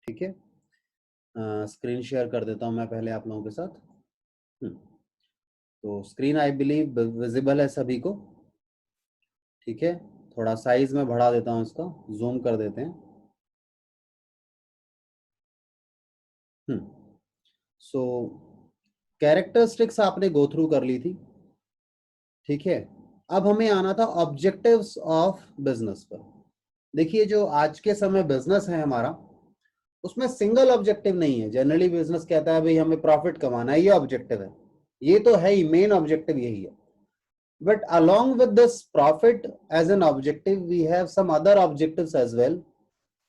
ठीक है, screen share कर देता हूं मैं पहले आप लोगों के साथ। तो स्क्रीन आई बिलीव विजिबल है सभी को। ठीक है, थोड़ा साइज में बढ़ा देता हूं, इसका जूम कर देते हैं। सो कैरेक्टरिस्टिक्स आपने गो थ्रू कर ली थी। ठीक है, अब हमें आना था ऑब्जेक्टिव्स ऑफ बिजनेस पर। देखिए, जो आज के समय बिजनेस है हमारा, उसमें सिंगल ऑब्जेक्टिव नहीं है। जनरली बिजनेस कहता है भाई हमें प्रॉफिट कमाना है, ये ऑब्जेक्टिव है, ये तो है ही, मेन ऑब्जेक्टिव यही है। But along with this profit as an objective, we have some other objectives as well,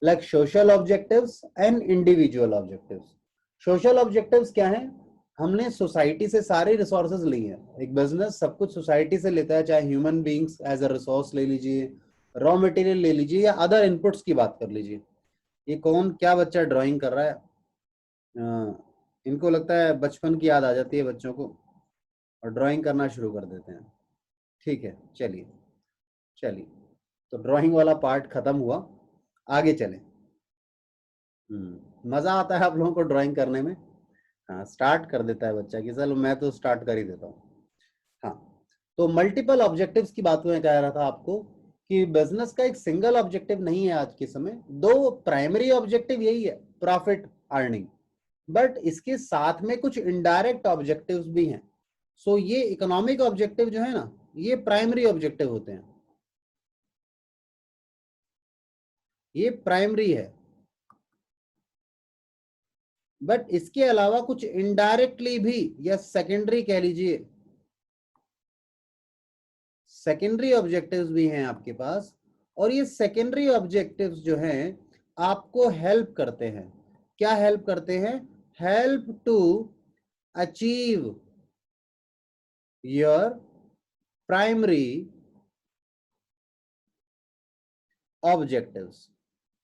like social objectives and individual objectives. Social objectives क्या है? हमने सोसाइटी से सारे रिसोर्सेज लिए हैं। एक बिजनेस सब कुछ सोसाइटी से लेता है, चाहे human beings as a resource ले लीजिए, रॉ मटेरियल ले लीजिए, या अदर इनपुट्स की बात कर लीजिए। ये कौन क्या बच्चा ड्राइंग कर रहा है? इनको लगता है बचपन की याद आ जाती है बच्चों को और ड्राइंग करना शुरू कर देते हैं। ठीक है, चलिए चलिए, तो ड्राइंग वाला पार्ट खत्म हुआ, आगे चलें। मजा आता है आप लोगों को ड्राइंग करने में? हाँ, स्टार्ट कर देता है बच्चा कि चलो मैं तो स्टार्ट कर ही देता हूँ। हाँ, तो मल्टीपल ऑब्जेक्टिव्स की बात मैं कह रहा था आपको कि बिजनेस का एक सिंगल ऑब्जेक्टिव नहीं है आज के समय। दो प्राइमरी ऑब्जेक्टिव यही है, प्रॉफिट, अर्निंग, बट इसके साथ में कुछ इनडायरेक्ट ऑब्जेक्टिव्स भी हैं। सो ये इकोनॉमिक ऑब्जेक्टिव जो है ना, ये प्राइमरी ऑब्जेक्टिव होते हैं, ये प्राइमरी है। बट इसके अलावा कुछ इनडायरेक्टली भी, या सेकेंडरी कह लीजिए, सेकेंडरी ऑब्जेक्टिव्स भी हैं आपके पास। और ये सेकेंडरी ऑब्जेक्टिव्स जो हैं आपको हेल्प करते हैं। क्या हेल्प करते हैं? Help to achieve your primary objectives.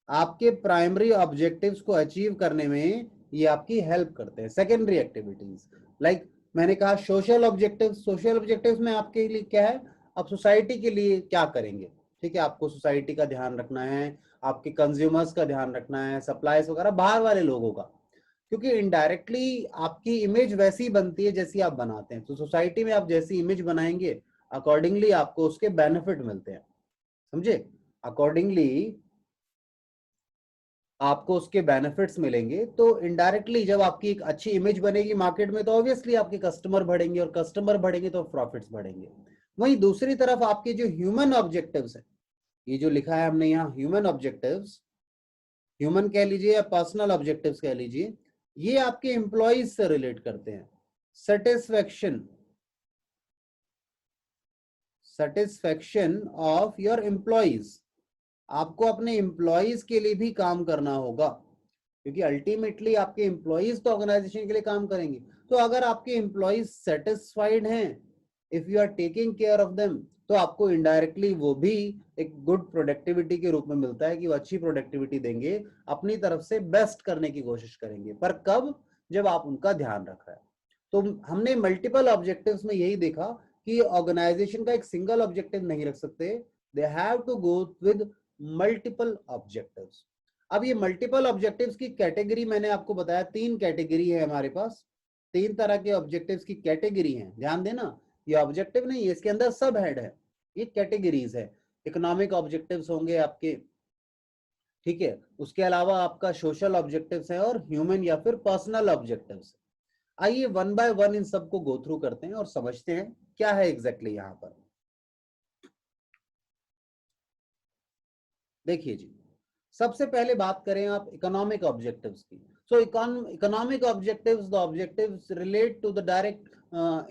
आपके प्राइमरी ऑब्जेक्टिव्स को अचीव करने में ये आपकी हेल्प करते हैं। सेकेंडरी एक्टिविटीज लाइक मैंने कहा सोशल ऑब्जेक्टिव्स। सोशल ऑब्जेक्टिव्स में आपके लिए क्या है? आप सोसाइटी के लिए क्या करेंगे? ठीक है, आपको सोसाइटी का ध्यान रखना है, आपके कंज्यूमर्स का ध्यान रखना है, सप्लाईज वगैरह, बाहर वाले लोगों का, क्योंकि इनडायरेक्टली आपकी इमेज वैसी बनती है जैसी आप बनाते हैं। तो सोसाइटी में आप जैसी इमेज बनाएंगे, अकॉर्डिंगली आपको उसके बेनिफिट मिलते हैं। समझे? अकॉर्डिंगली आपको उसके बेनिफिट्स मिलेंगे। तो इनडायरेक्टली जब आपकी एक अच्छी इमेज बनेगी मार्केट में, तो ऑब्वियसली आपके कस्टमर बढ़ेंगे, और कस्टमर बढ़ेंगे तो प्रॉफिट्स बढ़ेंगे। वहीं दूसरी तरफ आपके जो ह्यूमन ऑब्जेक्टिव्स है, ये जो लिखा है हमने यहाँ ह्यूमन ऑब्जेक्टिव्स, ह्यूमन कह लीजिए या पर्सनल ऑब्जेक्टिव्स कह लीजिए, ये आपके एम्प्लॉइज से रिलेट करते हैं। Satisfaction, satisfaction of your employees. आपको अपने एम्प्लॉइज के लिए भी काम करना होगा, क्योंकि अल्टीमेटली आपके एम्प्लॉइज तो ऑर्गेनाइजेशन के लिए काम करेंगे। तो अगर आपके एम्प्लॉइज सेटिस्फाइड हैं, if you are taking care of them, तो आपको इनडायरेक्टली वो भी एक गुड प्रोडक्टिविटी के रूप में मिलता है कि वो अच्छी प्रोडक्टिविटी देंगे, अपनी तरफ से बेस्ट करने की कोशिश करेंगे। पर कब? जब आप उनका ध्यान रख रहे हैं। तो हमने मल्टीपल ऑब्जेक्टिव्स में यही देखा कि ऑर्गेनाइजेशन का एक सिंगल ऑब्जेक्टिव नहीं रख सकते, they have to go with multiple objectives. अब ये मल्टीपल ऑब्जेक्टिव्स की कैटेगरी मैंने आपको बताया, 3 कैटेगरी है हमारे पास। 3 तरह के ऑब्जेक्टिव्स की कैटेगरी है, ध्यान देना। ये ऑब्जेक्टिव नहीं है, इसके अंदर सब हेड है, ये कैटेगरीज है। इकोनॉमिक ऑब्जेक्टिव्स होंगे आपके, ठीक है, उसके अलावा आपका सोशल ऑब्जेक्टिव्स है, और ह्यूमन या फिर पर्सनल ऑब्जेक्टिव्स। आइए वन बाय वन इन सबको गो थ्रू करते हैं और समझते हैं क्या है एग्जैक्टली यहाँ पर। देखिए जी, सबसे पहले बात करें आप इकोनॉमिक ऑब्जेक्टिव्स की। So economic objectives, the objectives relate to the direct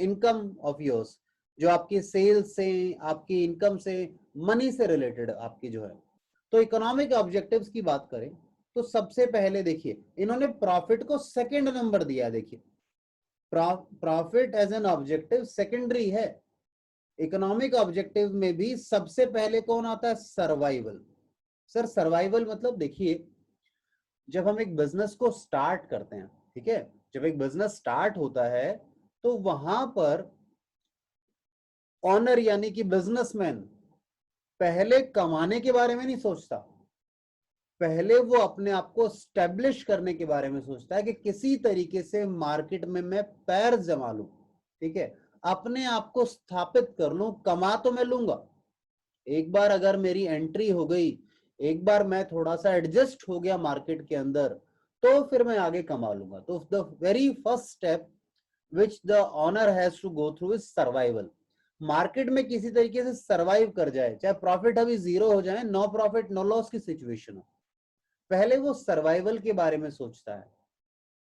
income of yours, जो आपकी सेल्स से, आपकी इनकम से, मनी से रिलेटेड आपकी जो है। तो इकोनॉमिक ऑब्जेक्टिव्स की बात करें तो सबसे पहले देखिए, इन्होंने प्रॉफिट को सेकंड नंबर दिया। देखिए, profit as an objective secondary है। इकोनॉमिक ऑब्जेक्टिव में भी सबसे पहले कौन आता है? सर्वाइवल। सर सर्वाइवल मतलब, देखिए, जब हम एक बिजनेस को स्टार्ट करते हैं, ठीक है, जब एक बिजनेस स्टार्ट होता है, तो वहां पर ऑनर यानी कि बिजनेसमैन पहले कमाने के बारे में नहीं सोचता, पहले वो अपने आप को स्टैब्लिश करने के बारे में सोचता है कि किसी तरीके से मार्केट में मैं पैर जमा लूं, ठीक है, अपने आप को स्थापित कर लूं, कमा तो मैं लूंगा। एक बार अगर मेरी एंट्री हो गई, एक बार मैं थोड़ा सा एडजस्ट हो गया मार्केट के अंदर, तो फिर मैं आगे कमा लूंगा। तो the very first step which the owner has to go through is survival. Market में किसी तरीके से सर्वाइव कर जाए, चाहे प्रॉफिट अभी जीरो हो जाए, नो प्रॉफिट नो लॉस की सिचुएशन हो, पहले वो सर्वाइवल के बारे में सोचता है।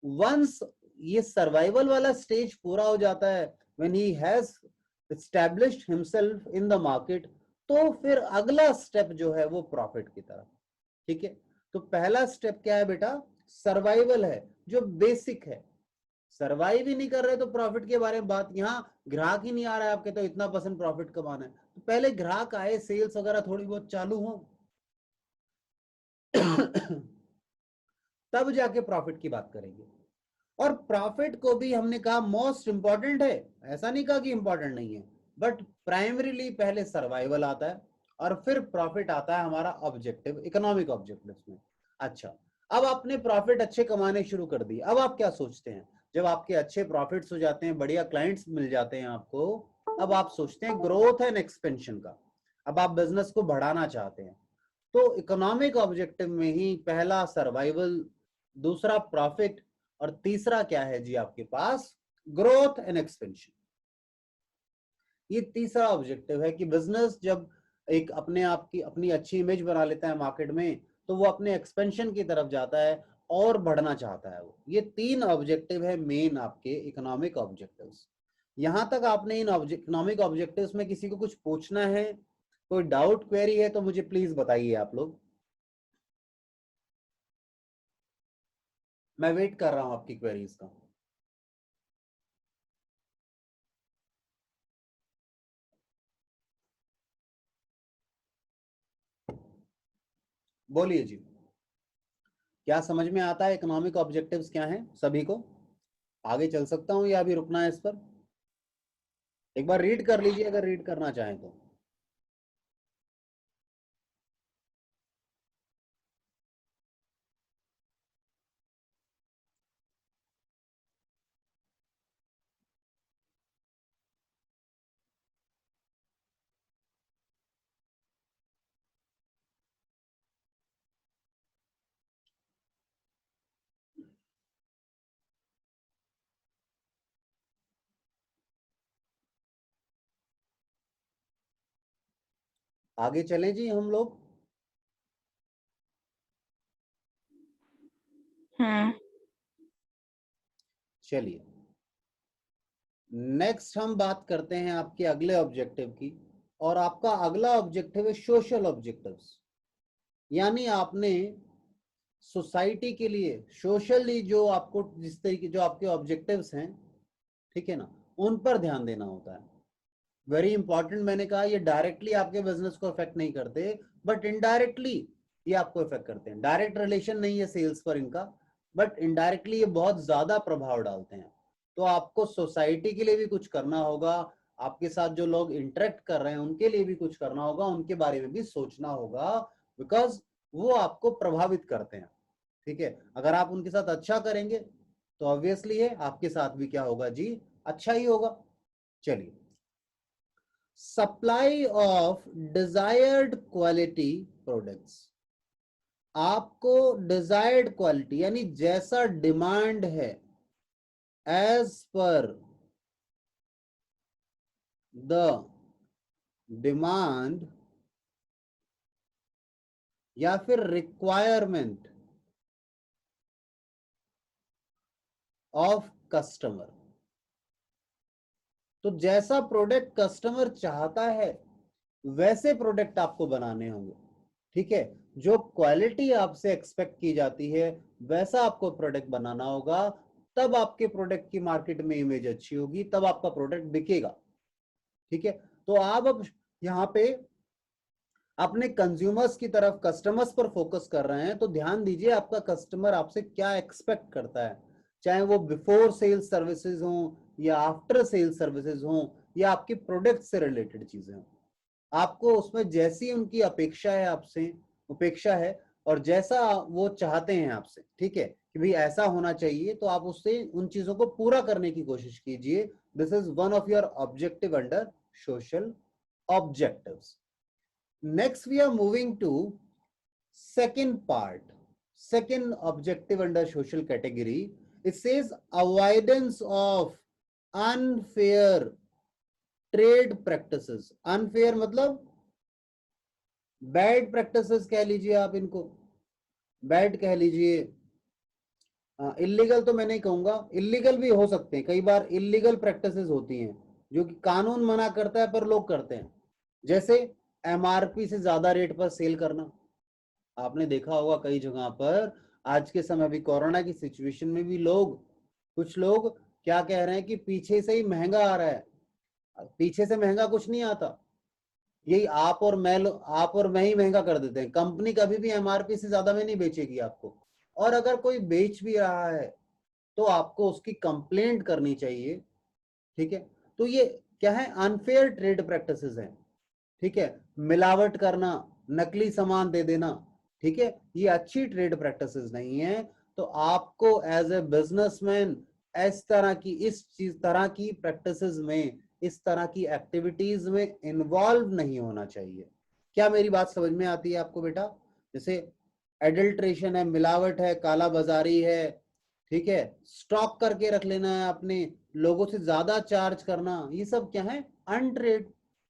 वंस ये सर्वाइवल वाला स्टेज पूरा हो जाता है, when he has established himself in the market, तो फिर अगला स्टेप जो है वो प्रॉफिट की तरफ। ठीक है, तो पहला स्टेप क्या है बेटा? सर्वाइवल है, जो बेसिक है। सर्वाइव ही नहीं कर रहे तो प्रॉफिट के बारे में बात, यहाँ ग्राहक ही नहीं आ रहा है आपके, तो इतना % प्रॉफिट कमाना है, तो पहले ग्राहक आए, सेल्स वगैरह थोड़ी बहुत चालू हो तब जाके प्रॉफिट की बात करेंगे। और प्रॉफिट को भी हमने कहा मोस्ट इंपॉर्टेंट है, ऐसा नहीं कहा कि इंपॉर्टेंट नहीं है, बट प्राइमरीली पहले सर्वाइवल आता है और फिर प्रॉफिट आता है हमारा ऑब्जेक्टिव, इकोनॉमिक ऑब्जेक्टिव्स में। अच्छा, अब आपने प्रॉफिट अच्छे कमाने शुरू कर दिए, अब आप क्या सोचते हैं? जब आपके अच्छे प्रॉफिट्स हो जाते हैं, बढ़िया क्लाइंट्स मिल जाते हैं आपको, अब आप सोचते हैं ग्रोथ एंड एक्सपेंशन का। अब आप बिजनेस को बढ़ाना चाहते हैं, तो इकोनॉमिक ऑब्जेक्टिव में ही पहला सर्वाइवल, दूसरा प्रॉफिट, और तीसरा क्या है जी आपके पास? Growth and expansion. ये तीसरा ऑब्जेक्टिव है कि बिजनेस जब एक अपने आप की अपनी अच्छी इमेज बना लेता है मार्केट में, तो वो अपने एक्सपेंशन की तरफ जाता है और बढ़ना चाहता है वो। ये 3 ऑब्जेक्टिव है मेन आपके इकोनॉमिक ऑब्जेक्टिव्स। यहां तक आपने इन इकोनॉमिक ऑब्जेक्टिव्स में किसी को कुछ पूछना है, कोई डाउट क्वेरी है तो मुझे प्लीज बताइए आप लोग, मैं वेट कर रहा हूं आपकी क्वेरीज का। बोलिए जी, क्या समझ में आता है? इकोनॉमिक ऑब्जेक्टिव्स क्या हैं सभी को? आगे चल सकता हूं या अभी रुकना है इस पर? एक बार रीड कर लीजिए अगर रीड करना चाहें तो। आगे चलें जी हम लोग। चलिए, नेक्स्ट हम बात करते हैं आपके अगले ऑब्जेक्टिव की, और आपका अगला ऑब्जेक्टिव है सोशल ऑब्जेक्टिव्स। यानी आपने सोसाइटी के लिए सोशली जो आपको जिस तरीके जो आपके ऑब्जेक्टिव्स हैं, ठीक है ना, उन पर ध्यान देना होता है। वेरी इंपॉर्टेंट, मैंने कहा ये डायरेक्टली आपके बिजनेस को इफेक्ट नहीं करते, बट इनडायरेक्टली ये आपको इफेक्ट करते हैं। डायरेक्ट रिलेशन नहीं है सेल्स पर इनका, बट इनडायरेक्टली ये बहुत ज्यादा प्रभाव डालते हैं। तो आपको सोसाइटी के लिए भी कुछ करना होगा, आपके साथ जो लोग इंटरेक्ट कर रहे हैं उनके लिए भी कुछ करना होगा, उनके बारे में भी सोचना होगा, बिकॉज वो आपको प्रभावित करते हैं। ठीक है, अगर आप उनके साथ अच्छा करेंगे तो ऑब्वियसली है आपके साथ भी क्या होगा जी? अच्छा ही होगा। चलिए, supply of desired quality products. आपको डिजायर्ड क्वालिटी यानी जैसा डिमांड है, एज पर द डिमांड या फिर रिक्वायरमेंट ऑफ कस्टमर। तो जैसा प्रोडक्ट कस्टमर चाहता है वैसे प्रोडक्ट आपको बनाने होंगे। ठीक है, जो क्वालिटी आपसे एक्सपेक्ट की जाती है वैसा आपको प्रोडक्ट बनाना होगा, तब आपके प्रोडक्ट की मार्केट में इमेज अच्छी होगी, तब आपका प्रोडक्ट बिकेगा। ठीक है, तो आप अब यहाँ पे अपने कंज्यूमर्स की तरफ, कस्टमर्स पर फोकस कर रहे हैं, तो ध्यान दीजिए आपका कस्टमर आपसे क्या एक्सपेक्ट करता है, चाहे वो बिफोर सेल्स सर्विसेज हो या आफ्टर सेल्स सर्विसेज हो या आपके प्रोडक्ट से रिलेटेड चीजें हो। आपको उसमें जैसी उनकी अपेक्षा है आपसे, उपेक्षा है, और जैसा वो चाहते हैं आपसे, ठीक है, कि भाई ऐसा होना चाहिए, तो आप उससे उन चीजों को पूरा करने की कोशिश कीजिए। This is one of your objective under social objectives. Next we are moving to second part, second objective under social category. It says avoidance of unfair trade practices. Unfair मतलब बैड प्रैक्टिसेस कह लीजिए, आप इनको bad कह लीजिए। Illegal तो मैं नहीं कहूंगा, इलीगल भी हो सकते हैं, कई बार इलीगल प्रैक्टिसेस होती हैं जो कि कानून मना करता है पर लोग करते हैं। जैसे एमआरपी से ज्यादा रेट पर सेल करना। आपने देखा होगा कई जगह पर आज के समय भी कोरोना की सिचुएशन में भी कुछ लोग क्या कह रहे हैं कि पीछे से ही महंगा आ रहा है। पीछे से महंगा कुछ नहीं आता, यही आप और मैं ही महंगा कर देते हैं। कंपनी कभी भी एमआरपी से ज्यादा में नहीं बेचेगी आपको। और अगर कोई बेच भी रहा है तो आपको उसकी कंप्लेंट करनी चाहिए, ठीक है। तो ये क्या है, अनफेयर ट्रेड प्रैक्टिसेस हैं, ठीक है। मिलावट करना, नकली सामान दे देना, ठीक है, ये अच्छी ट्रेड प्रैक्टिसेस नहीं है। तो आपको एज ए बिजनेसमैन इस तरह की प्रैक्टिसेस में, इस तरह की एक्टिविटीज में इन्वॉल्व नहीं होना चाहिए। क्या मेरी बात समझ में आती है आपको बेटा? जैसे एडल्ट्रेशन है, मिलावट है, काला बाजारी है, ठीक है, स्टॉक करके रख लेना है आपने, लोगों से ज्यादा चार्ज करना, ये सब क्या है,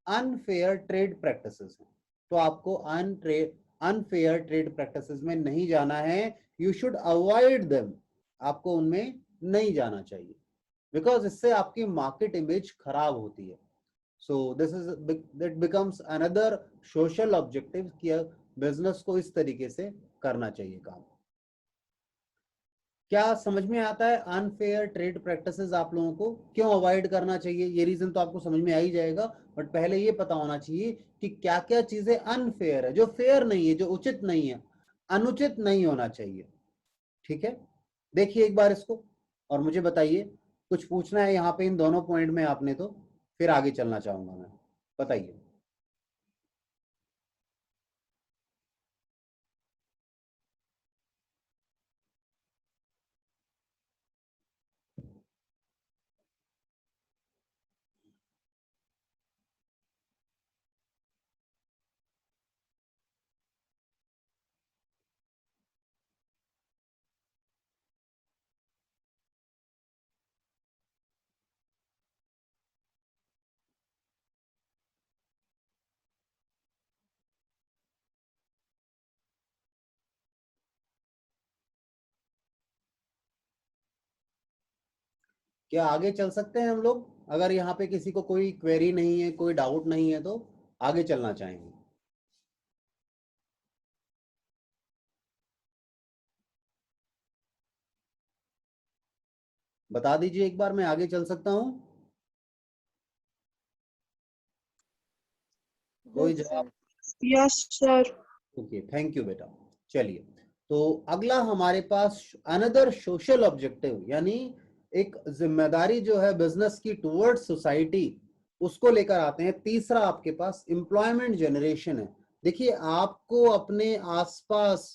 अनफेयर ट्रेड प्रैक्टिसेस हैं। तो आपको अनफेयर ट्रेड प्रैक्टिसेस में नहीं जाना है। यू शुड अवॉइड देम, आपको उनमें नहीं जाना चाहिए, बिकॉज इससे आपकी मार्केट इमेज खराब होती है। So this is that becomes another social objective कि बिजनेस को इस तरीके से करना चाहिए काम। क्या समझ में आता है अनफेयर ट्रेड प्रैक्टिसेस आप लोगों को क्यों अवॉइड करना चाहिए? ये रीजन तो आपको समझ में आ ही जाएगा, बट पहले ये पता होना चाहिए कि क्या क्या चीजें अनफेयर है, जो फेयर नहीं है, जो उचित नहीं है, अनुचित नहीं होना चाहिए, ठीक है। देखिए एक बार इसको और मुझे बताइए, कुछ पूछना है यहाँ पे इन दोनों पॉइंट में आपने, तो फिर आगे चलना चाहूंगा मैं, बताइए। क्या आगे चल सकते हैं हम लोग? अगर यहाँ पे किसी को कोई क्वेरी नहीं है, कोई डाउट नहीं है, तो आगे चलना चाहेंगे? बता दीजिए एक बार, मैं आगे चल सकता हूँ? कोई जवाब? Yes sir. Okay, thank you बेटा। चलिए, तो अगला हमारे पास अनदर सोशल ऑब्जेक्टिव, यानी एक जिम्मेदारी जो है बिजनेस की टुवर्ड्स सोसाइटी, उसको लेकर आते हैं। तीसरा आपके पास एम्प्लॉयमेंट जनरेशन है। देखिए, आपको अपने आसपास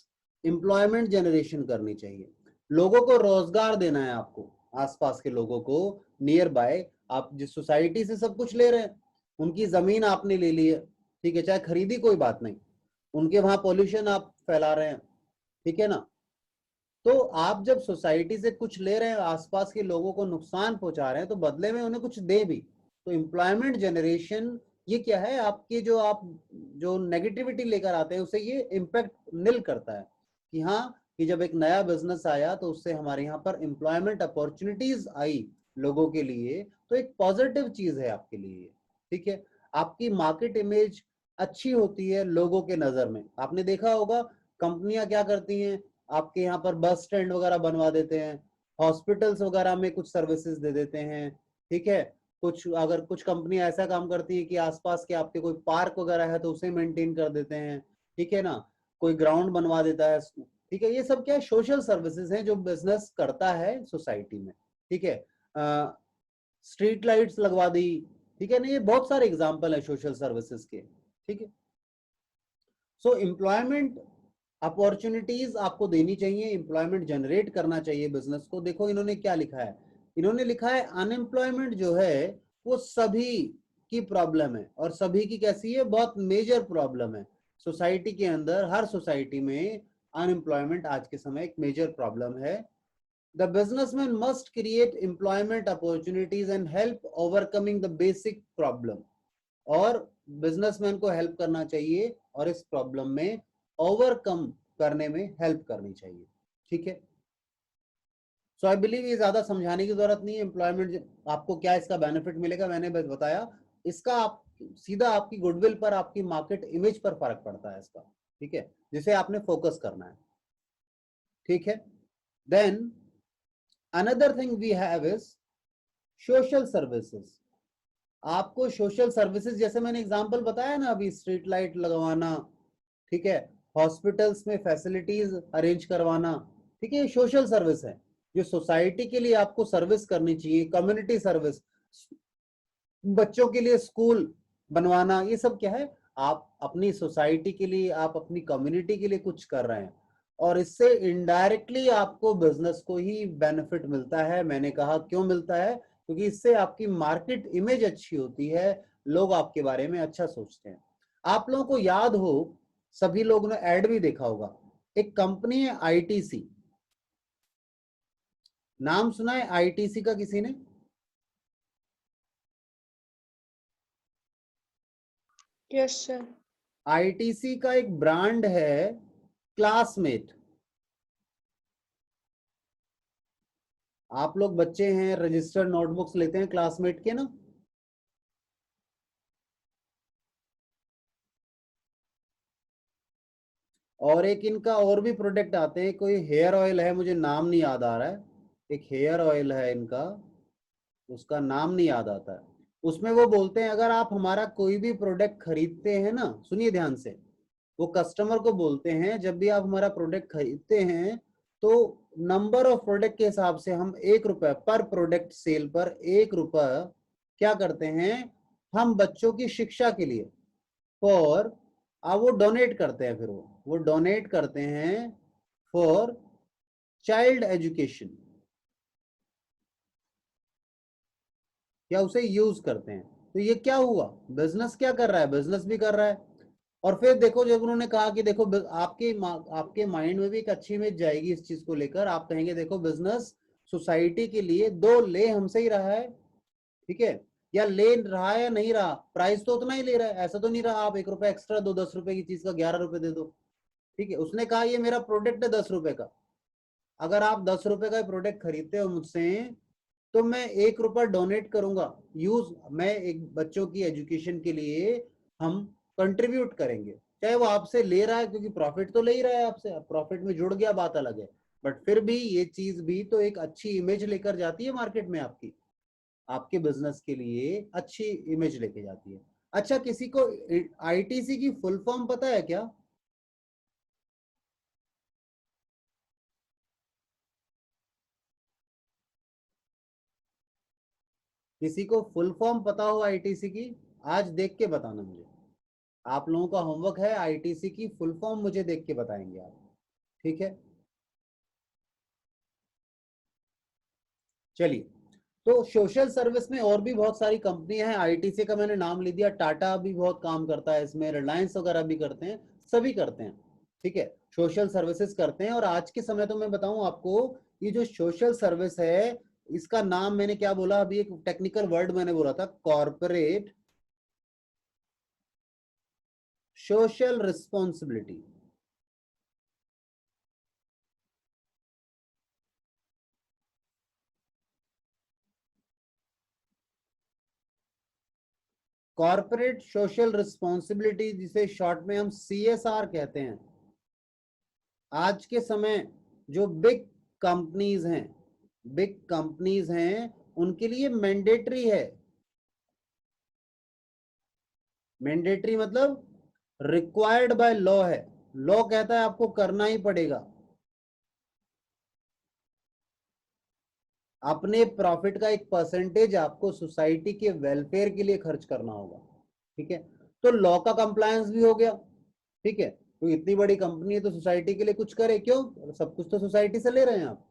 एम्प्लॉयमेंट जनरेशन करनी चाहिए, लोगों को रोजगार देना है आपको, आसपास के लोगों को, नियर बाय। आप जिस सोसाइटी से सब कुछ ले रहे हैं, उनकी जमीन आपने ले ली है, ठीक है, चाहे खरीदी कोई बात नहीं, उनके वहां पॉल्यूशन आप फैला रहे हैं, ठीक है ना। तो आप जब सोसाइटी से कुछ ले रहे हैं, आसपास के लोगों को नुकसान पहुंचा रहे हैं, तो बदले में उन्हें कुछ दे भी। तो एम्प्लॉयमेंट जनरेशन ये क्या है, आपके जो आप जो नेगेटिविटी लेकर आते हैं उसे ये इम्पैक्ट निल करता है कि हाँ, कि जब एक नया बिजनेस आया तो उससे हमारे यहाँ पर एम्प्लॉयमेंट अपॉर्चुनिटीज आई लोगों के लिए, तो एक पॉजिटिव चीज है आपके लिए, ठीक है। आपकी मार्केट इमेज अच्छी होती है लोगों के नजर में। आपने देखा होगा कंपनियां क्या करती हैं, आपके यहाँ पर बस स्टैंड वगैरह बनवा देते हैं, हॉस्पिटल्स वगैरह में कुछ सर्विसेज दे देते हैं, ठीक है। कुछ कंपनियां ऐसा काम करती है कि आसपास के आपके कोई पार्क वगैरह है तो उसे मेंटेन कर देते हैं, ठीक है ना, कोई ग्राउंड बनवा देता है, ठीक है। ये सब क्या है, सोशल सर्विसेज हैं जो बिजनेस करता है सोसाइटी में, ठीक है। स्ट्रीट लाइट्स लगवा दी, ठीक है ना, ये बहुत सारे एग्जाम्पल है सोशल सर्विसेज के, ठीक है। सो एम्प्लॉयमेंट अपॉर्चुनिटीज आपको देनी चाहिए, एम्प्लॉयमेंट जनरेट करना चाहिए बिजनेस को। देखो इन्होंने क्या लिखा है, इन्होंने लिखा है अनएम्प्लॉयमेंट जो है वो सभी की प्रॉब्लम है, और सभी की कैसी है, बहुत मेजर प्रॉब्लम है सोसाइटी के अंदर। हर सोसाइटी में अनएम्प्लॉयमेंट आज के समय एक मेजर प्रॉब्लम है। The businessman must create employment opportunities and help overcoming the basic problem. और बिजनेसमैन को हेल्प करना चाहिए और इस प्रॉब्लम में ओवरकम करने में हेल्प करनी चाहिए। ठीक है, सो आई बिलीव ये ज्यादा समझाने की जरूरत नहीं है। एम्प्लॉयमेंट आपको क्या इसका बेनिफिट मिलेगा मैंने बस बताया। इसका आप सीधा आपकी गुडविल पर, आपकी मार्केट इमेज पर फर्क पड़ता है इसका। ठीक है, जिसे आपने फोकस करना है। ठीक है, then another thing we have is social services. आपको सोशल सर्विसेज, जैसे मैंने एग्जांपल बताया ना अभी, स्ट्रीट लाइट लगवाना, ठीक है, हॉस्पिटल्स में फैसिलिटीज अरेंज करवाना, ठीक है, सोशल सर्विस है जो सोसाइटी के लिए आपको सर्विस करनी चाहिए। कम्युनिटी सर्विस, बच्चों के लिए स्कूल बनवाना, ये सब क्या है, आप अपनी सोसाइटी के लिए, आप अपनी कम्युनिटी के लिए कुछ कर रहे हैं, और इससे इनडायरेक्टली आपको बिजनेस को ही बेनिफिट मिलता है। मैंने कहा क्यों मिलता है, क्योंकि इससे आपकी मार्केट इमेज अच्छी होती है, लोग आपके बारे में अच्छा सोचते हैं। आप लोगों को याद हो, सभी लोगों ने एड भी देखा होगा, एक कंपनी है आईटीसी, नाम सुना है आईटीसी का किसी ने? Yes sir. आईटीसी का एक ब्रांड है क्लासमेट। आप लोग बच्चे हैं, रजिस्टर्ड नोटबुक्स लेते हैं क्लासमेट के ना? और एक इनका और भी प्रोडक्ट आते हैं, कोई हेयर ऑयल है, मुझे नाम नहीं याद आ रहा है, एक हेयर ऑयल है इनका, उसका नाम नहीं याद आता है। उसमें वो बोलते हैं अगर आप हमारा कोई भी प्रोडक्ट खरीदते हैं ना, सुनिए ध्यान से, वो कस्टमर को बोलते हैं जब भी आप हमारा प्रोडक्ट खरीदते हैं तो नंबर ऑफ प्रोडक्ट के हिसाब से हम 1 रुपए पर प्रोडक्ट सेल पर 1 रुपए क्या करते हैं, हम बच्चों की शिक्षा के लिए, फॉर, वो डोनेट करते हैं, फिर वो डोनेट करते हैं फॉर चाइल्ड एजुकेशन, या उसे यूज करते हैं। तो ये क्या हुआ, बिजनेस क्या कर रहा है, बिजनेस भी कर रहा है। और फिर देखो जब उन्होंने कहा कि देखो आपके माइंड में भी एक अच्छी इमेज जाएगी इस चीज को लेकर, आप कहेंगे देखो बिजनेस सोसाइटी के लिए दो ले हमसे ही रहा है, ठीक है, या ले रहा है या नहीं रहा, प्राइस तो उतना ही ले रहा है, ऐसा तो नहीं रहा आप 1 रुपए एक्स्ट्रा दो, 10 रुपए की चीज का 11 रुपए दे दो। ठीक है, उसने कहा ये मेरा प्रोडक्ट है 10 रुपए का, अगर आप 10 रुपए का प्रोडक्ट खरीदते हो मुझसे तो मैं 1 रुपया डोनेट करूंगा, यूज मैं एक बच्चों की एजुकेशन के लिए हम कंट्रीब्यूट करेंगे। चाहे वो आपसे ले रहा है, क्योंकि प्रॉफिट तो ले ही रहा है आपसे, प्रॉफिट में जुड़ गया बात अलग है, बट फिर भी ये चीज भी तो एक अच्छी इमेज लेकर जाती है मार्केट में, आपकी आपके बिजनेस के लिए अच्छी इमेज लेके जाती है। अच्छा, किसी को आईटीसी की फुल फॉर्म पता है क्या? किसी को फुल फॉर्म पता हो आईटीसी की? आज देख के बताना मुझे, आप लोगों का होमवर्क है, आईटीसी की फुल फॉर्म मुझे देख के बताएंगे आप। ठीक है, चलिए, तो सोशल सर्विस में और भी बहुत सारी कंपनियां हैं, आईटीसी का मैंने नाम ले दिया, टाटा भी बहुत काम करता है इसमें, रिलायंस वगैरह भी करते हैं, सभी करते हैं। ठीक है, सोशल सर्विसेज करते हैं। और आज के समय तो मैं बताऊं आपको, ये जो सोशल सर्विस है इसका नाम मैंने क्या बोला अभी, एक टेक्निकल वर्ड मैंने बोला था, corporate social responsibility. Corporate social responsibility, जिसे शॉर्ट में हम सीएसआर कहते हैं, आज के समय जो बिग कंपनीज हैं उनके लिए मैंडेटरी है। मैंडेटरी मतलब रिक्वायर्ड बाय लॉ है, लॉ कहता है आपको करना ही पड़ेगा, अपने प्रॉफिट का एक परसेंटेज आपको सोसाइटी के वेलफेयर के लिए खर्च करना होगा। ठीक है, तो लॉ का कंप्लायंस भी हो गया। ठीक है, तो इतनी बड़ी कंपनी है तो सोसाइटी के लिए कुछ करे, क्यों? सब कुछ तो सोसाइटी से ले रहे हैं आप।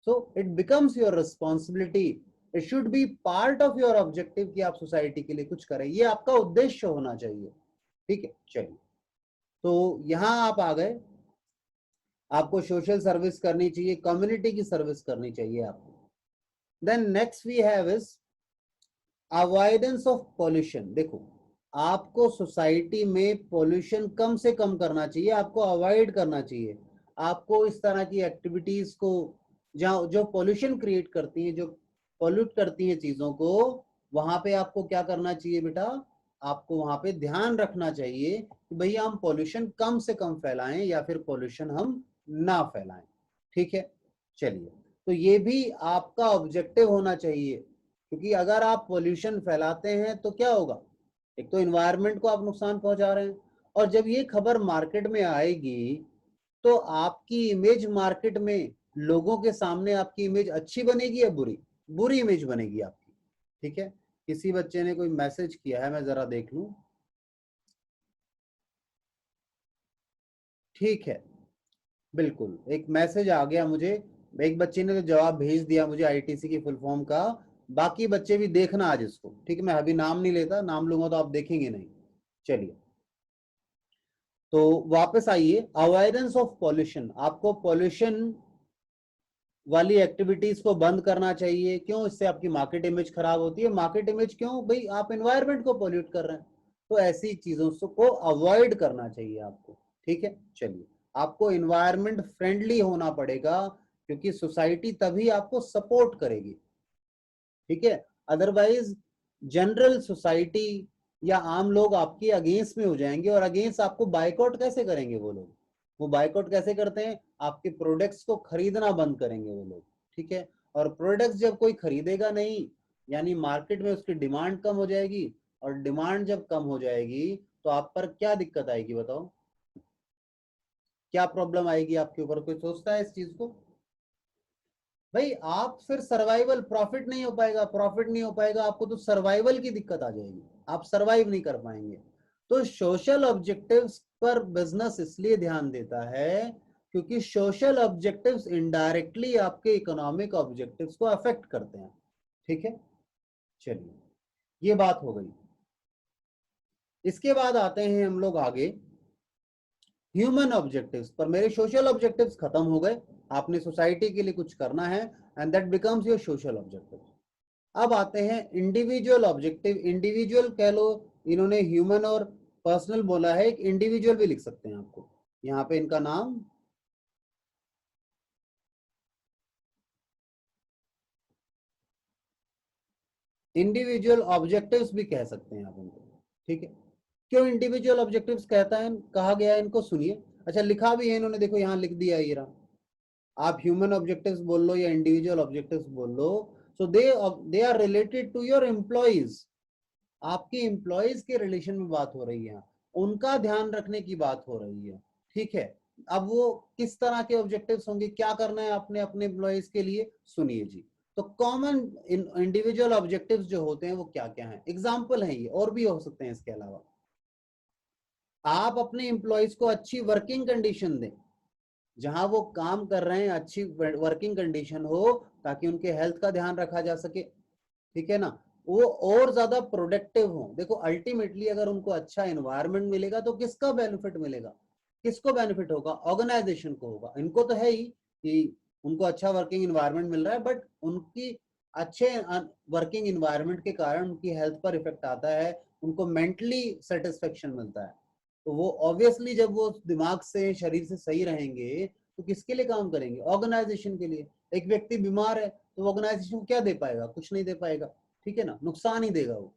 So it becomes your responsibility, it should be part of your objective कि आप सोसाइटी के लिए कुछ करें, ये आपका उद्देश्य होना चाहिए। ठीक है, चलिए, तो यहां आप आ गए, आपको सोशल सर्विस करनी चाहिए, कम्युनिटी की सर्विस करनी चाहिए आपको। Then next we have is avoidance of pollution. देखो, आपको सोसाइटी में पॉल्यूशन कम से कम करना चाहिए, आपको अवॉइड करना चाहिए। आपको इस तरह की एक्टिविटीज को जहाँ जो पॉल्यूशन क्रिएट करती हैं, जो पॉल्यूट करती हैं चीजों को, वहां पे आपको क्या करना चाहिए बेटा? आपको वहां पे ध्यान रखना चाहिए कि भैया हम पॉल्यूशन कम से कम फैलाएं या फिर पॉल्यूशन हम ना फैलाएं। ठीक है, चलिए, तो ये भी आपका ऑब्जेक्टिव होना चाहिए, क्योंकि अगर आप पॉल्यूशन फैलाते हैं तो क्या होगा? एक तो एनवायरनमेंट को आप नुकसान पहुंचा रहे हैं, और जब ये खबर मार्केट में आएगी तो आपकी इमेज मार्केट में, लोगों के सामने आपकी इमेज अच्छी बनेगी या बुरी? बुरी इमेज बनेगी आपकी। ठीक है, किसी बच्चे ने कोई मैसेज किया है, मैं जरा देख लूं। ठीक है, बिल्कुल एक मैसेज आ गया मुझे, एक बच्चे ने तो जवाब भेज दिया मुझे आईटीसी की फुल फॉर्म का। बाकी बच्चे भी देखना आज इसको, ठीक है? मैं अभी नाम नहीं लेता, नाम लूंगा तो आप देखेंगे नहीं। चलिए, तो वापस आइए, अवॉइडेंस ऑफ पॉल्यूशन। आपको पॉल्यूशन वाली एक्टिविटीज को बंद करना चाहिए। क्यों? इससे आपकी मार्केट इमेज खराब होती है। मार्केट इमेज क्यों? भाई आप एनवायरनमेंट को पॉल्यूट कर रहे हैं, तो ऐसी चीजों को अवॉइड करना चाहिए आपको। ठीक है, चलिए, आपको एनवायरनमेंट फ्रेंडली होना पड़ेगा, क्योंकि सोसाइटी तभी आपको सपोर्ट करेगी। ठीक है, अदरवाइज जनरल सोसाइटी या आम लोग आपके अगेंस्ट में हो जाएंगे, और अगेंस्ट आपको बाइकआउट कैसे करेंगे वो लोग? वो बाइकआउट कैसे करते हैं? आपके प्रोडक्ट्स को खरीदना बंद करेंगे वो लोग। ठीक है, और प्रोडक्ट्स जब कोई खरीदेगा नहीं, यानी मार्केट में उसकी डिमांड कम हो जाएगी, और डिमांड जब कम हो जाएगी तो आप पर क्या दिक्कत आएगी बताओ? क्या प्रॉब्लम आएगी आपके ऊपर? कोई सोचता है इस चीज को? भाई आप फिर सर्वाइवल, प्रॉफिट नहीं हो पाएगा, प्रॉफिट नहीं हो पाएगा, आपको तो सर्वाइवल की दिक्कत आ जाएगी, आप सर्वाइव नहीं कर पाएंगे। तो सोशल ऑब्जेक्टिव्स पर बिजनेस इसलिए ध्यान देता है क्योंकि सोशल ऑब्जेक्टिव्स इनडायरेक्टली आपके इकोनॉमिक ऑब्जेक्टिव्स को अफेक्ट करते हैं। ठीक है, चलिए, ये बात हो गई। इसके बाद आते हैं हम लोग आगे ह्यूमन ऑब्जेक्टिव्स पर। मेरे सोशल ऑब्जेक्टिव्स खत्म हो गए, आपने सोसाइटी के लिए कुछ करना है, and that becomes your social objective. अब आते हैं इंडिविजुअल ऑब्जेक्टिव। इंडिविजुअल कह लो, इन्होंने ह्यूमन और पर्सनल बोला है, एक इंडिविजुअल भी लिख सकते हैं आपको यहाँ पे, इनका नाम इंडिविजुअल ऑब्जेक्टिव्स भी कह सकते हैं आप इनको। ठीक है, क्यों इंडिविजुअल ऑब्जेक्टिव्स कहता है, कहा गया है इनको? सुनिए, अच्छा लिखा भी है इन्होंने, देखो यहाँ लिख दिया है ये रहा। आप ह्यूमन ऑब्जेक्टिव्स बोल लो या इंडिविजुअल ऑब्जेक्टिव्स बोल लो, so they are related to your employees. आपके एम्प्लॉइज के रिलेशन में बात हो रही है, उनका ध्यान रखने की बात हो रही है। ठीक है, अब वो किस तरह के ऑब्जेक्टिव्स होंगे, क्या करना है आपने अपने एम्प्लॉइज के लिए, सुनिए जी। तो कॉमन इंडिविजुअल ऑब्जेक्टिव्स जो होते हैं वो क्या क्या हैं? एग्जाम्पल है ये, और भी हो सकते हैं इसके अलावा। आप अपने एम्प्लॉइज को अच्छी वर्किंग कंडीशन दें, जहां वो काम कर रहे हैं अच्छी वर्किंग कंडीशन हो, ताकि उनके हेल्थ का ध्यान रखा जा सके। ठीक है ना, वो और ज्यादा प्रोडक्टिव हो। देखो अल्टीमेटली अगर उनको अच्छा एनवायरनमेंट मिलेगा तो किसका बेनिफिट मिलेगा? किसको बेनिफिट होगा? ऑर्गेनाइजेशन को होगा। इनको तो है ही कि उनको अच्छा वर्किंग एनवायरनमेंट मिल रहा है, बट उनकी अच्छे वर्किंग एनवायरनमेंट के कारण उनकी हेल्थ पर इफेक्ट आता है, उनको मेंटली सेटिस्फेक्शन मिलता है। तो वो ऑब्वियसली जब वो दिमाग से, शरीर से सही रहेंगे तो किसके लिए काम करेंगे? ऑर्गेनाइजेशन के लिए। एक व्यक्ति बीमार है तो ऑर्गेनाइजेशन को क्या दे पाएगा? कुछ नहीं दे पाएगा। ठीक है ना, नुकसान ही देगा वो।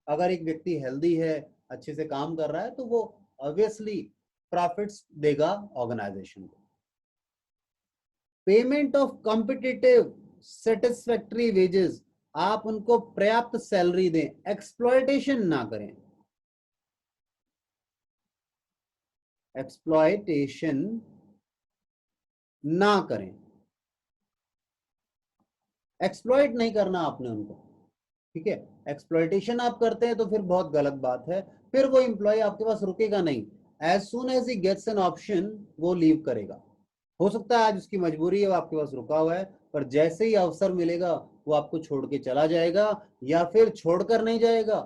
अगर एक व्यक्ति हेल्दी है, अच्छे से काम कर रहा है, तो वो ऑब्वियसली प्रॉफिट्स देगा ऑर्गेनाइजेशन को। Payment of competitive satisfactory wages, आप उनको पर्याप्त सैलरी दें, एक्सप्लॉयटेशन ना करें। एक्सप्लॉयटेशन ना करें, एक्सप्लॉइट नहीं करना आपने उनको। ठीक है, एक्सप्लॉयटेशन आप करते हैं तो फिर बहुत गलत बात है, फिर वो एम्प्लॉय आपके पास रुकेगा नहीं। As soon as he gets an option वो लीव करेगा। हो सकता है आज उसकी मजबूरी है, वो आपके पास रुका हुआ है, पर जैसे ही अवसर मिलेगा वो आपको छोड़ के चला जाएगा, या फिर छोड़कर नहीं जाएगा।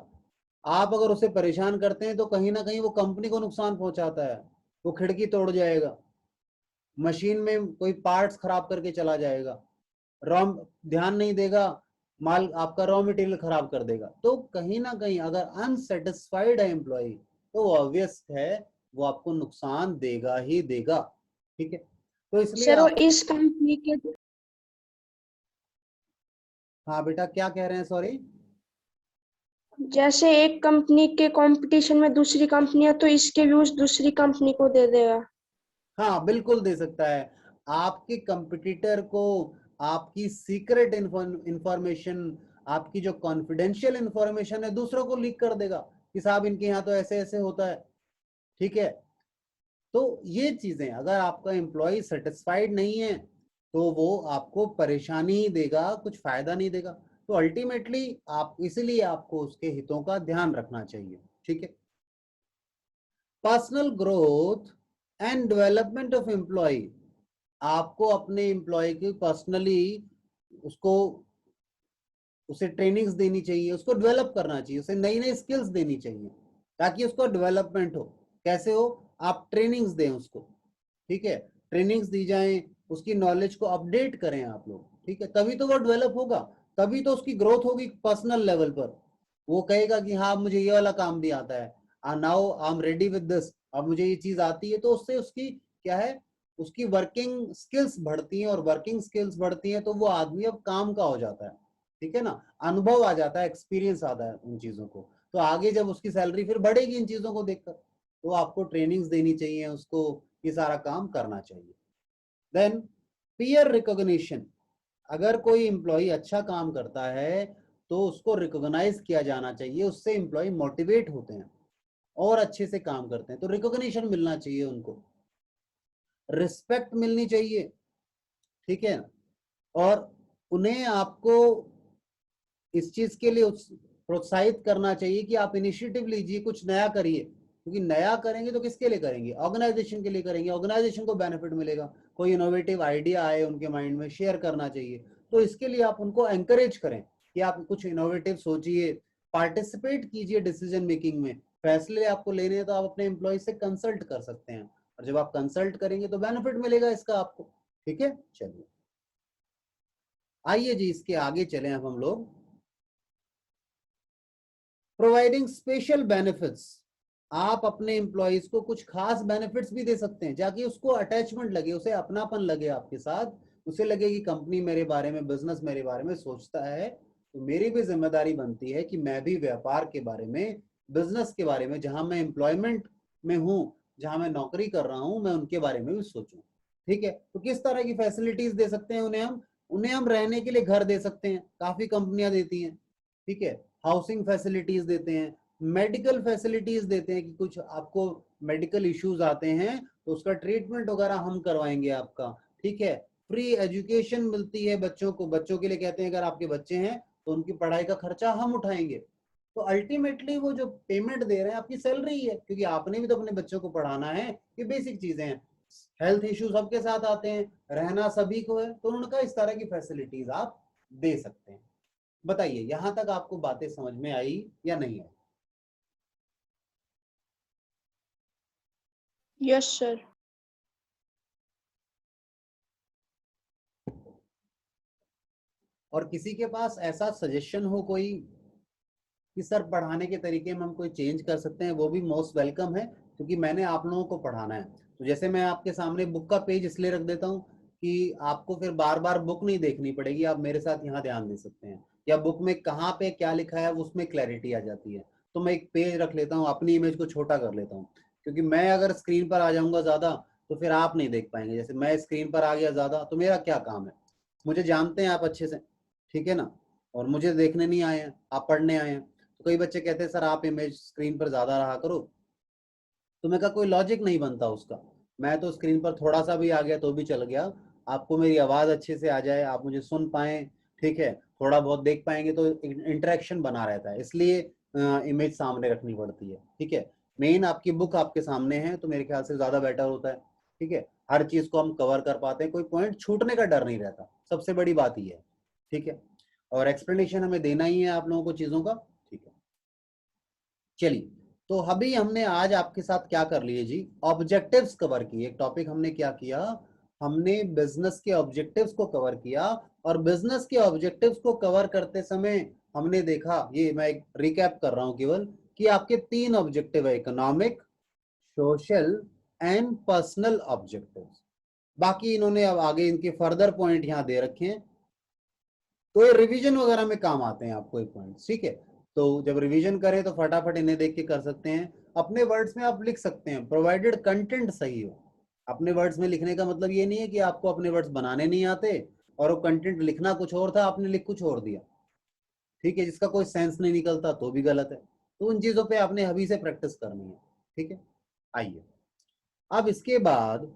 आप अगर उसे परेशान करते हैं तो कहीं ना कहीं वो कंपनी को नुकसान पहुंचाता है। वो खिड़की तोड़ जाएगा, मशीन में कोई पार्ट्स खराब करके चला जाएगा, रॉ ध्यान नहीं देगा, माल आपका रॉ मटेरियल खराब कर देगा। तो कहीं ना कहीं अगर अनसेटिस्फाइड है एम्प्लॉय, तो ऑब्वियस है वो आपको नुकसान देगा ही देगा। ठीक है, तो इसलिए सर वो आप, इस कंपनी के, हाँ बेटा क्या कह रहे हैं, सॉरी। जैसे एक कंपनी के कंपटीशन में दूसरी कंपनी है तो इसके व्यूज दूसरी कंपनी को दे देगा। हाँ बिल्कुल दे सकता है। आपके कंपटीटर को आपकी सीक्रेट इंफॉर्मेशन, आपकी जो कॉन्फिडेंशियल इंफॉर्मेशन है दूसरों को लीक कर देगा कि साहब इनके यहाँ तो ऐसे ऐसे होता है। ठीक है, तो ये चीजें, अगर आपका एम्प्लॉय सेटिस्फाइड नहीं है तो वो आपको परेशानी ही देगा, कुछ फायदा नहीं देगा। तो अल्टीमेटली आप, इसीलिए आपको उसके हितों का ध्यान रखना चाहिए। ठीक है, personal growth and development of employee, आपको अपने एम्प्लॉय की पर्सनली उसको, उसे ट्रेनिंग्स देनी चाहिए, उसको डेवलप करना चाहिए, उसे नई नई स्किल्स देनी चाहिए ताकि उसको डेवलपमेंट हो। कैसे हो? आप ट्रेनिंग्स दें उसको। ठीक है, ट्रेनिंग्स दी जाएं, उसकी नॉलेज को अपडेट करें आप लोग। ठीक है, तभी तो वो डेवलप होगा, तभी तो उसकी ग्रोथ होगी पर्सनल लेवल पर। वो कहेगा कि हाँ मुझे ये वाला काम भी आता है, now I am ready with this, अब मुझे ये चीज आती है। तो उससे उसकी क्या है, उसकी वर्किंग स्किल्स बढ़ती हैं, और वर्किंग स्किल्स बढ़ती हैं तो वो आदमी अब काम का हो जाता है। ठीक है ना, अनुभव आ जाता है, एक्सपीरियंस आता है उन चीजों को। तो आगे जब उसकी सैलरी फिर बढ़ेगी इन चीजों को देखकर। तो आपको ट्रेनिंग्स देनी चाहिए उसको, ये सारा काम करना चाहिए। देन पीयर रिकॉग्निशन, अगर कोई एम्प्लॉय अच्छा काम करता है तो उसको रिकॉग्नाइज किया जाना चाहिए, उससे एम्प्लॉय मोटिवेट होते हैं और अच्छे से काम करते हैं। तो रिकॉग्निशन मिलना चाहिए उनको, रिस्पेक्ट मिलनी चाहिए। ठीक है, और उन्हें आपको इस चीज के लिए प्रोत्साहित करना चाहिए कि आप इनिशिएटिव लीजिए, कुछ नया करिए, क्योंकि नया करेंगे तो किसके लिए करेंगे, ऑर्गेनाइजेशन के लिए करेंगे, ऑर्गेनाइजेशन को बेनिफिट मिलेगा। कोई इनोवेटिव आइडिया आए उनके माइंड में, शेयर करना चाहिए। तो इसके लिए आप उनको एंकरेज करें कि आप कुछ इनोवेटिव सोचिए, पार्टिसिपेट कीजिए डिसीजन मेकिंग में। फैसले आपको लेने हैं तो आप अपने एम्प्लॉय से कंसल्ट कर सकते हैं, और जब आप कंसल्ट करेंगे तो बेनिफिट मिलेगा इसका आपको। ठीक है, चलिए आइए जी इसके आगे चलें अब हम लोग। प्रोवाइडिंग स्पेशल बेनिफिट्स, आप अपने एम्प्लॉयज को कुछ खास बेनिफिट्स भी दे सकते हैं, ताकि उसको अटैचमेंट लगे, उसे अपनापन लगे आपके साथ, उसे लगे कि कंपनी मेरे बारे में, बिजनेस मेरे बारे में सोचता है। तो मेरी भी जिम्मेदारी बनती है कि मैं भी व्यापार के बारे में, बिजनेस के बारे में, जहां मैं एम्प्लॉयमेंट में हूं, जहां मैं नौकरी कर रहा हूं, मैं उनके बारे में भी सोचूं। ठीक है, तो किस तरह की फैसिलिटीज दे सकते हैं उन्हें हम रहने के लिए घर दे सकते हैं, काफी कंपनियां देती हैं। ठीक है, हाउसिंग फैसिलिटीज देते हैं, मेडिकल फैसिलिटीज देते हैं कि कुछ आपको मेडिकल इश्यूज आते हैं तो उसका ट्रीटमेंट वगैरह हम करवाएंगे आपका। ठीक है, फ्री एजुकेशन मिलती है बच्चों को, बच्चों के लिए कहते हैं अगर आपके बच्चे हैं तो उनकी पढ़ाई का खर्चा हम उठाएंगे। तो अल्टीमेटली वो जो पेमेंट दे रहे हैं आपकी सैलरी है, क्योंकि आपने भी तो अपने बच्चों को पढ़ाना है। ये बेसिक चीजें हैं। हेल्थ इश्यू सबके साथ आते हैं, रहना सभी को है, तो उनका इस तरह की फैसिलिटीज आप दे सकते हैं। बताइए यहां तक आपको बातें समझ में आई या नहीं आई? Yes sir. और किसी के पास ऐसा सजेशन हो कोई कि सर पढ़ाने के तरीके में हम कोई चेंज कर सकते हैं, वो भी मोस्ट वेलकम है, क्योंकि मैंने आप लोगों को पढ़ाना है। तो जैसे मैं आपके सामने बुक का पेज इसलिए रख देता हूँ कि आपको फिर बार बार बुक नहीं देखनी पड़ेगी, आप मेरे साथ यहाँ ध्यान दे सकते हैं, या बुक में कहाँ पे क्या लिखा है उसमें क्लैरिटी आ जाती है। तो मैं एक पेज रख लेता हूँ, अपनी इमेज को छोटा कर लेता हूँ, क्योंकि मैं अगर स्क्रीन पर आ जाऊंगा ज्यादा तो फिर आप नहीं देख पाएंगे। जैसे मैं स्क्रीन पर आ गया ज्यादा तो मेरा क्या काम है, मुझे जानते हैं आप अच्छे से, ठीक है ना, और मुझे देखने नहीं आए हैं, आप पढ़ने आए हैं। तो कई बच्चे कहते हैं सर आप इमेज स्क्रीन पर ज्यादा रहा करो, तो मैं कहा कोई लॉजिक नहीं बनता उसका। मैं तो स्क्रीन पर थोड़ा सा भी आ गया तो भी चल गया, आपको मेरी आवाज अच्छे से आ जाए, आप मुझे सुन पाए, ठीक है, थोड़ा बहुत देख पाएंगे, तो इंटरेक्शन बना रहता है, इसलिए इमेज सामने रखनी पड़ती है। ठीक है, मेन आपकी बुक आपके सामने है तो मेरे ख्याल से ज्यादा बेटर होता है। ठीक है, हर चीज को हम कवर कर पाते हैं, कोई पॉइंट छूटने का डर नहीं रहता, सबसे बड़ी बात ये है। ठीक है, और एक्सप्लेनेशन हमें देना ही है आप लोगों को चीजों का। ठीक है, चलिए, तो अभी हमने आज आपके साथ क्या कर लिए जी, ऑब्जेक्टिव्स कवर किए। एक टॉपिक हमने क्या किया, हमने बिजनेस के ऑब्जेक्टिव्स को कवर किया, और बिजनेस के ऑब्जेक्टिव्स को कवर करते समय हमने देखा, ये मैं एक रिकैप कर रहा हूं केवल, कि आपके 3 ऑब्जेक्टिव है, economic, social and personal objectives. बाकी इन्होंने अब आगे इनके फर्दर पॉइंट यहां दे रखे हैं, तो ये रिवीजन वगैरह में काम आते हैं आपको एक पॉइंट। ठीक है, तो जब रिवीजन करें तो फटाफट इन्हें देख के कर सकते हैं। अपने वर्ड्स में आप लिख सकते हैं, प्रोवाइडेड कंटेंट सही हो। अपने वर्ड्स में लिखने का मतलब ये नहीं है कि आपको अपने वर्ड्स बनाने नहीं आते और वो कंटेंट लिखना कुछ और था, आपने लिख कुछ और दिया। ठीक है, जिसका कोई सेंस नहीं निकलता तो भी गलत है। तो उन चीजों पे आपने अभी से प्रैक्टिस करनी है। ठीक है, आइए अब इसके बाद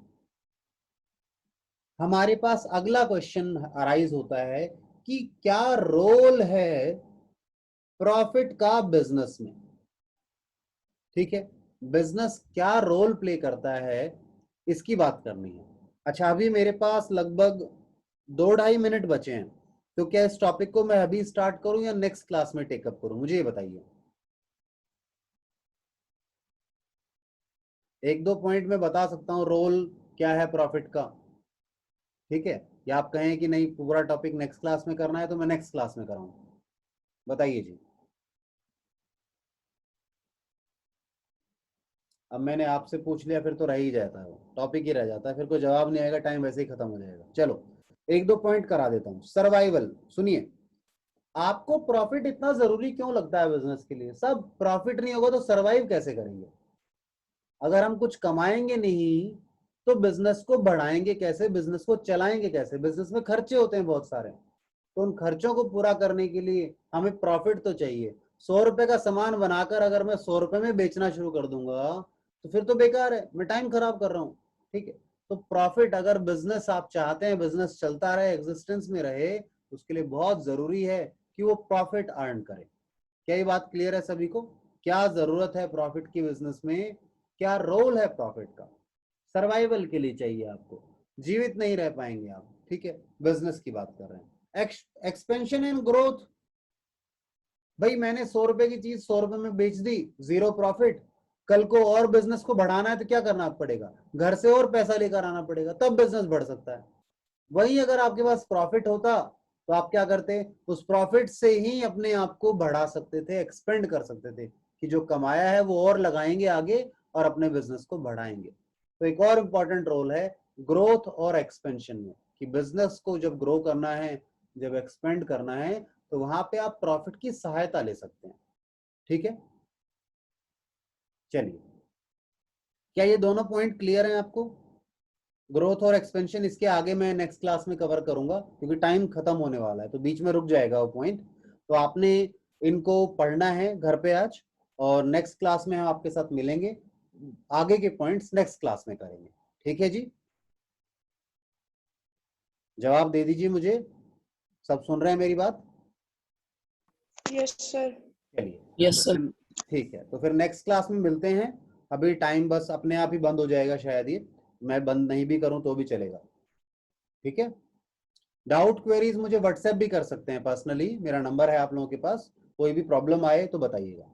हमारे पास अगला क्वेश्चन अराइज होता है कि क्या रोल है प्रॉफिट का बिजनेस में। ठीक है, बिजनेस क्या रोल प्ले करता है, इसकी बात करनी है। अच्छा, अभी मेरे पास लगभग 2-2.5 मिनट बचे हैं, तो क्या इस टॉपिक को मैं अभी स्टार्ट करूं या नेक्स्ट क्लास में टेकअप करूं, मुझे ये बताइए। 1-2 पॉइंट में बता सकता हूं रोल क्या है प्रॉफिट का। ठीक है, या आप कहें कि नहीं पूरा टॉपिक नेक्स्ट क्लास में करना है तो मैं नेक्स्ट क्लास में कराऊं, बताइए जी। अब मैंने आपसे पूछ लिया फिर तो रह ही जाता है, वो टॉपिक ही रह जाता है, फिर कोई जवाब नहीं आएगा, टाइम वैसे ही खत्म हो जाएगा। चलो 1-2 पॉइंट करा देता हूँ। सर्वाइवल, सुनिए, आपको प्रॉफिट इतना जरूरी क्यों लगता है बिजनेस के लिए? सब प्रॉफिट नहीं होगा तो सर्वाइव कैसे करेंगे? अगर हम कुछ कमाएंगे नहीं तो बिजनेस को बढ़ाएंगे कैसे, बिजनेस को चलाएंगे कैसे? बिजनेस में खर्चे होते हैं बहुत सारे, तो उन खर्चों को पूरा करने के लिए हमें प्रॉफिट तो चाहिए। 100 रुपए का सामान बनाकर अगर मैं 100 रुपए में बेचना शुरू कर दूंगा तो फिर तो बेकार है, मैं टाइम खराब कर रहा हूँ। ठीक है, तो प्रॉफिट, अगर बिजनेस आप चाहते हैं बिजनेस चलता रहे, एग्जिस्टेंस में रहे, उसके लिए बहुत जरूरी है कि वो प्रॉफिट अर्न करे। क्या ये बात क्लियर है सभी को? क्या जरूरत है प्रॉफिट की बिजनेस में, क्या रोल है प्रॉफिट का? सर्वाइवल के लिए चाहिए आपको, जीवित नहीं रह पाएंगे आप। ठीक है, बिजनेस की बात कर रहे हैं। एक्सपेंशन एंड ग्रोथ, भाई मैंने 100 रुपए की चीज 100 रुपए में बेच दी, जीरो प्रॉफिट, कल को और बिजनेस को बढ़ाना है तो क्या करना पड़ेगा, घर से और पैसा लेकर आना पड़ेगा, तब बिजनेस बढ़ सकता है। वहीं अगर आपके पास प्रॉफिट होता तो आप क्या करते, उस प्रॉफिट से ही अपने आप को बढ़ा सकते थे, एक्सपेंड कर सकते थे, कि जो कमाया है वो और लगाएंगे आगे और अपने बिजनेस को बढ़ाएंगे। तो एक और इंपॉर्टेंट रोल है ग्रोथ और एक्सपेंशन में, कि बिजनेस को जब ग्रो करना है, जब एक्सपेंड करना है, तो वहां पे आप प्रॉफिट की सहायता ले सकते हैं। ठीक है, चलिए, क्या ये दोनों पॉइंट क्लियर हैं आपको? ग्रोथ और एक्सपेंशन इसके आगे मैं नेक्स्ट क्लास में कवर करूंगा, क्योंकि टाइम खत्म होने वाला है, तो बीच में रुक जाएगा वो पॉइंट। तो आपने इनको पढ़ना है घर पे आज, और नेक्स्ट क्लास में हम आपके साथ मिलेंगे, आगे के पॉइंट्स नेक्स्ट क्लास में करेंगे। ठीक है जी, जवाब दे दीजिए मुझे, सब सुन रहे हैं मेरी बात? Yes sir. चलिए, यस सर। ठीक है, तो फिर नेक्स्ट क्लास में मिलते हैं। अभी टाइम बस अपने आप ही बंद हो जाएगा शायद, ये मैं बंद नहीं भी करूं तो भी चलेगा। ठीक है, डाउट क्वेरीज मुझे व्हाट्सएप भी कर सकते हैं पर्सनली, मेरा नंबर है आप लोगों के पास, कोई भी प्रॉब्लम आए तो बताइएगा।